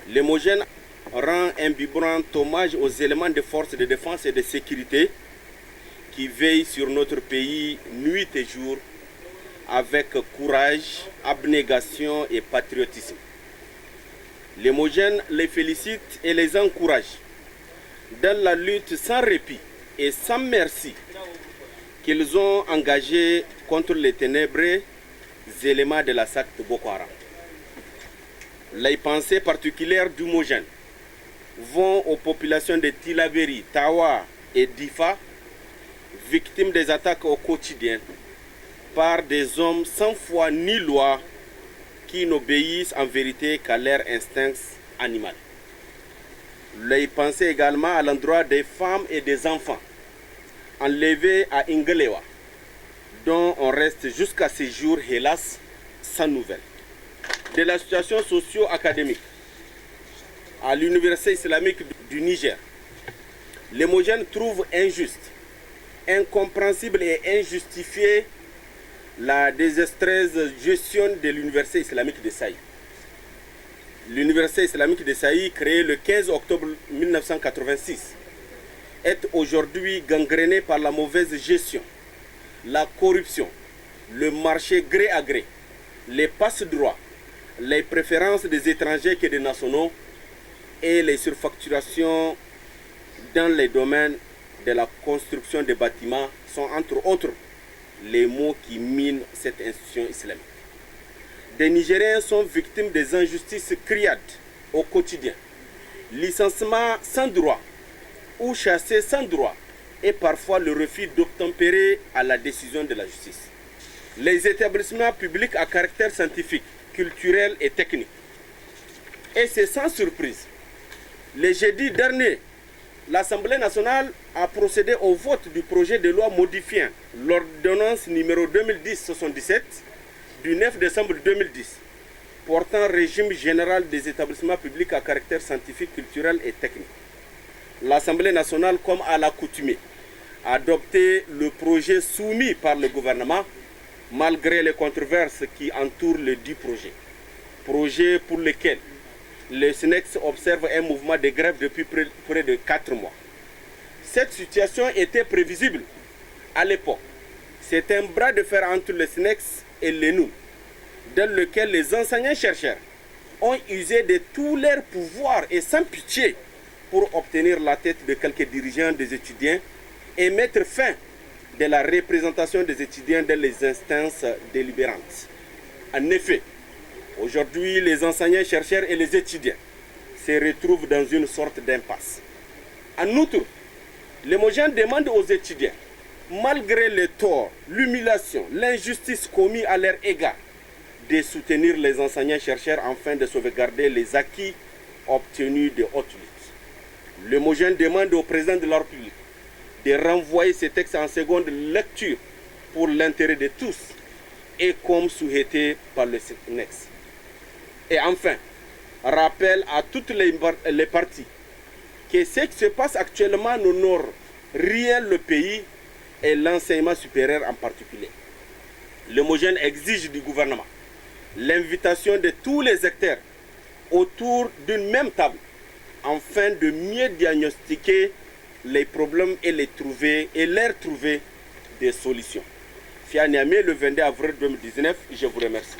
L'Hémogène rend un vibrant hommage aux éléments des forces de défense et de sécurité qui veillent sur notre pays nuit et jour avec courage, abnégation et patriotisme. L'Hémogène les félicite et les encourage dans la lutte sans répit et sans merci qu'ils ont engagée contre les ténébreux éléments de la secte Boko Haram. Les pensées particulières d'Hémogène vont aux populations de Tillabéri, Tawa et Difa, victimes des attaques au quotidien par des hommes sans foi ni loi qui n'obéissent en vérité qu'à leur instinct animal. Les pensées également à l'endroit des femmes et des enfants enlevés à Ingelewa, dont on reste jusqu'à ce jour, hélas, sans nouvelles. De la situation socio-académique à l'Université islamique du Niger, l'Hémogène trouve injuste, incompréhensible et injustifiée la désastreuse gestion de l'Université islamique de Saï. L'Université islamique de Saï, créée le 15 octobre 1986, est aujourd'hui gangrénée par la mauvaise gestion, la corruption, le marché gré à gré, les passe-droits, les préférences des étrangers que des nationaux et les surfacturations dans les domaines de la construction des bâtiments sont entre autres les mots qui minent cette institution islamique. Des Nigériens sont victimes des injustices criardes au quotidien, licenciement sans droit ou chassés sans droit et parfois le refus d'obtempérer à la décision de la justice. Les établissements publics à caractère scientifique, culturel et technique. Et c'est sans surprise. Le jeudi dernier, l'Assemblée nationale a procédé au vote du projet de loi modifiant l'ordonnance numéro 2010-77 du 9 décembre 2010 portant régime général des établissements publics à caractère scientifique, culturel et technique. L'Assemblée nationale, comme à l'accoutumée, a adopté le projet soumis par le gouvernement malgré les controverses qui entourent le dit projet. Projet pour lequel le SNEX observe un mouvement de grève depuis près de 4 mois. Cette situation était prévisible à l'époque. C'est un bras de fer entre le SNEX et l'ENU, dans lequel les enseignants-chercheurs ont usé de tous leurs pouvoirs et sans pitié pour obtenir la tête de quelques dirigeants des étudiants et mettre fin de la représentation des étudiants dans les instances délibérantes. En effet, aujourd'hui, les enseignants-chercheurs et les étudiants se retrouvent dans une sorte d'impasse. En outre, l'Hémogène demande aux étudiants, malgré les torts, l'humiliation, l'injustice commis à leur égard, de soutenir les enseignants-chercheurs afin de sauvegarder les acquis obtenus de haute lutte. L'Hémogène demande au président de la République de renvoyer ces textes en seconde lecture pour l'intérêt de tous et comme souhaité par le SNEX. Et enfin, rappel à toutes les parties que ce qui se passe actuellement n'honore rien le pays et l'enseignement supérieur en particulier. L'Hémogène exige du gouvernement l'invitation de tous les acteurs autour d'une même table afin de mieux diagnostiquer les problèmes et leur trouver des solutions. Fianiamé, le 22 avril 2019, je vous remercie.